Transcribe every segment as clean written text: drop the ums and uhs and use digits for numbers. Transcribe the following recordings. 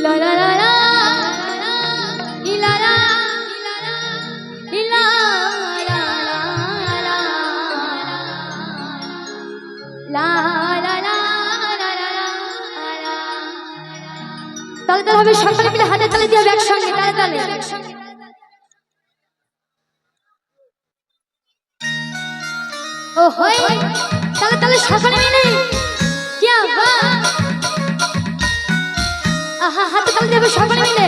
ইলা লা লা লা ইলা লা ইলা লা লা লা লা লা তালে তালে হবে সকলে মিলে হাতে তালে দিয়ে একসঙ্গে তালে তালে ও হয় তালে তালে সকলে মিলে কি বাত আহা হাতে তালে দিয়ে সকলে মিলে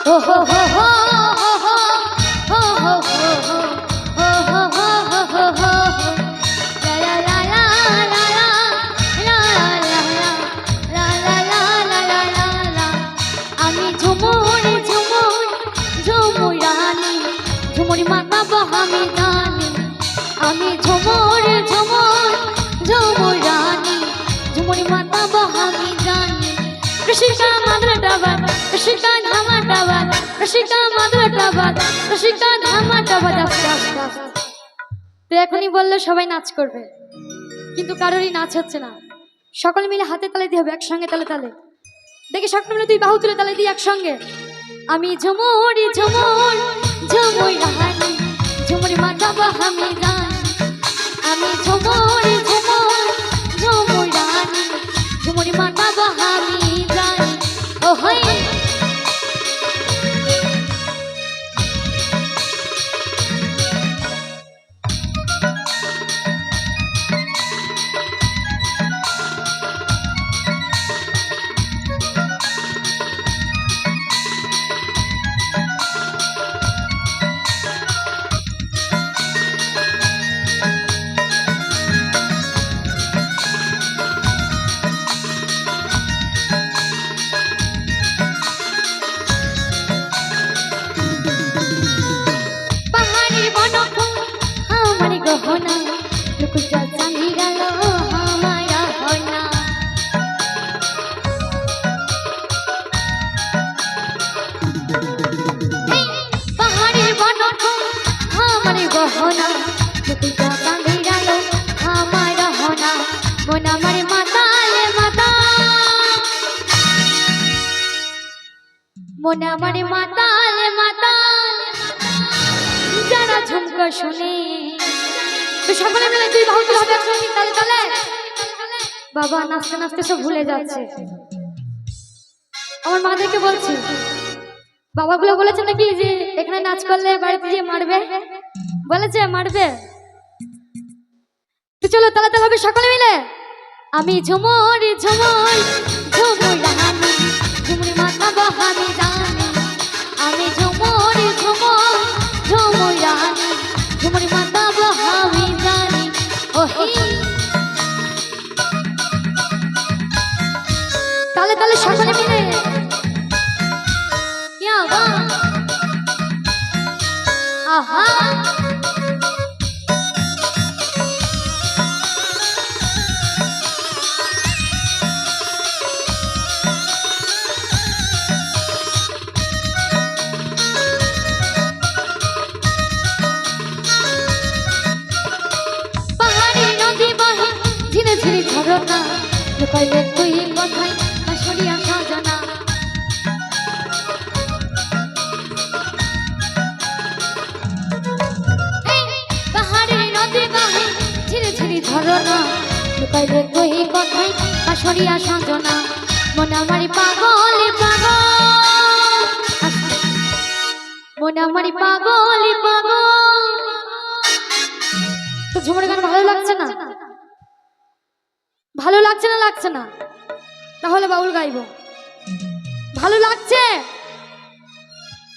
ho ho ho ho ho ho ho ho ho ho la la la la la la la la la la la la la আমি ঝুমুর ঝুমুর ঝুমুর রানী ঝুমুর মাতা বহামি জানি আমি ঝুমুর ঝুমুর ঝুমুর রানী ঝুমুর মাতা বহামি জানি রসিকা মাদরাটাবাদ রসিকা ধামাটাবাদ রসিকা মাদরাটাবাদ রসিকা ধামাটাবাদ আস্তে আস্তে আস্তে তো এখনই বললে সবাই নাচ করবে কিন্তু কারোরই নাচ হচ্ছে না সকলে মিলে হাতে তালে দিয়ে হবে একসঙ্গে তালে তালে দেখি সকলে মিলে তুই বাহু তুলে তালে দিয়ে একসঙ্গে আমি ঝুমুর ঝুমুর ঝুমুর রানী ঝুমুর মাতা বহামি জানি আমি ঝুমুর ঝুমুর ঝুমুর রানী ঝুমুর মাতা বহামি জানি ও হয় গহনা লুকুটা চাঁদি গেল আমারা হনা পাহাড়ের বনক আমার গহনা লুকুটা চাঁদি গেল আমারা হনা মন আমার মাতালে মাতা মন আমার মাতালে মাতা যারা ঝুমকা শুনে তো সকলে মিলে তুই বাহু তুলে হবে একসঙ্গে তালে তালে বাবা নাচতে নাচতে সব ভুলে যাচ্ছে আমার মাদেরকে বলছি বাবাগুলো বলেছে নাকি যে এখানে নাচ করলে বাড়িতে গিয়ে মারবে বলেছে মারবে তো চলো তালে তালে হবে সকলে মিলে আমি ঝুমুর ঝুমুর ঝুমুর রানী ঝুমুর মাতা বহামি জানি আমি ঝুমুর ঝুমুর ঝুমুর রানী ঝুমুর মাতা বহামি জানি ওহি তালে তালে সকলে মিলে क्या बात आहा ঝরনা লুকাইলে তুই কথাই আসরিয়া সাজনা পাহাড়ের নদী বাহে ঝিরে ঝিরে ঝরনা লুকাইলে তুই কথাই আসরিয়া সাজনা মন আমারি পাগল পাগল মন আমারি পাগল পাগল তো ঝুমুর গান ভালো লাগছে না ভালো লাগছে না লাগছে না তাহলে বাউল গাইবো ভালো লাগছে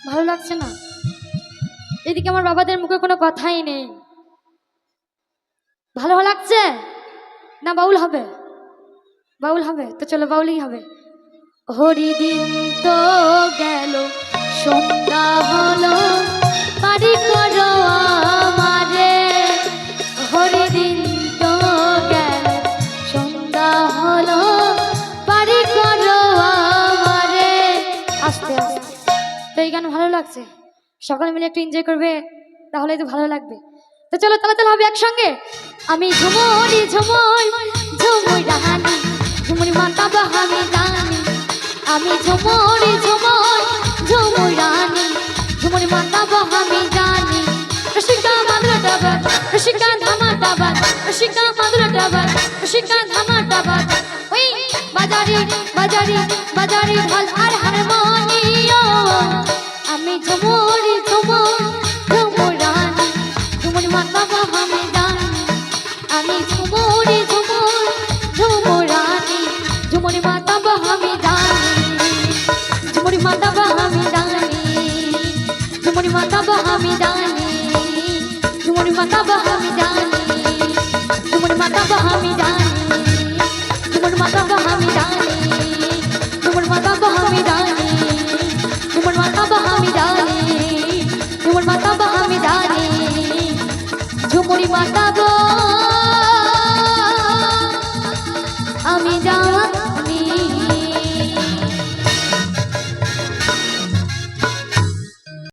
ভালো লাগছে না এদিকে আমার বাবাদের মুখে কোনো কথাই নেই ভালো লাগছে না বাউল হবে বাউল হবে তো চলো বাউলই হবে হরি দিন তো গেল সন্ধ্যা হলো পারি করো আমারে হরি দিন তো গেল সন্ধ্যা গান ভালো লাগছে, সকলে মিলে একটু এনজয় করবে, তাহলে তো ভালো লাগবে। তো চলো তাহলে তাহলে হবে একসঙ্গে। আমি ঝুমুরি ঝুমুর ঝুমুর রাহানি, ঝুমুরি মাতা বাহামি জানি। আমি ঝুমুরি ঝুমুর ঝুমুর রাহানি, ঝুমুরি মাতা বাহামি জানি। রসিকা মাদুরা ডাবাত, রসিকা ধামা ডাবাত, রসিকা মাদুরা ডাবাত, রসিকা ধামা ডাবাত। ওই বাজারি বাজারি বাজারি ঢাল আর হারমোনিয়াম। আমি ঝুমুরি ঝুমুর ঝুমুর রাহানি, ঝুমুরি মাতা বাহামি জানি। আমি ঝুমুরি ঝুমুর ঝুমুর রাহানি, ঝুমুরি মাতা বাহামি জানি। ঝুমুরি মাতা বাহামি জানি, ঝুমুরি মাতা বাহামি জানি। ঝুমুরি মাতা বাহামি জানি, ঝুমুরি মাতা বাহামি জানি। ঝুমুরি মাতা বাহামি জানি, ঝুমুরি মাতা বাহামি জানি। ঝুমুর মাতা বাহামি জানি, ঝুমুর মাতা বাহামি জানি। ঝুমুরি মাতা